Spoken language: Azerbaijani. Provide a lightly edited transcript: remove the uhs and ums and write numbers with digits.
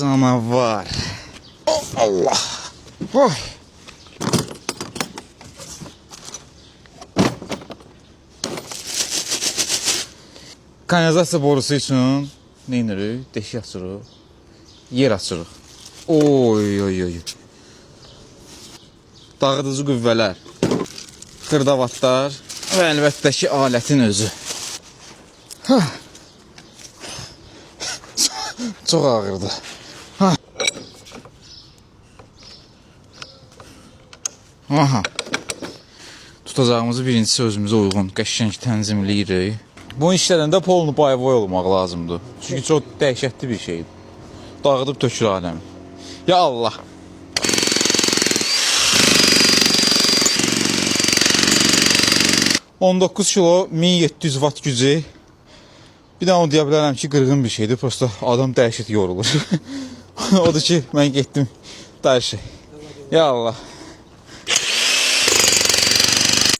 canavar. Oh, Allah. Oy. Kanalizasiya borusu üçün nə edirik? Deşik açırıq. Yer açırıq. Oy, oy, oy. Dağıdıcı qüvvələr, xırdavatlar və əlbəttə ki, alətin özü. Çox ağırdır. Aha. Tutacağımızı birincisi özümüzə uyğun, qəşəng tənzimləyirik. Bunun işlərində polnu bayvoy olmaq lazımdır. Çünki çox dəhşətli bir şeydir. Dağıdıb tökür aləmi. Ya Allah. $19 kilo 1700 watt gücü. Bir daha onu deyə bilərəm ki, qırğın bir şeydir. Prosta adam dəhşət yorulur. Odur ki, mən getdim dərşə. Ya Allah.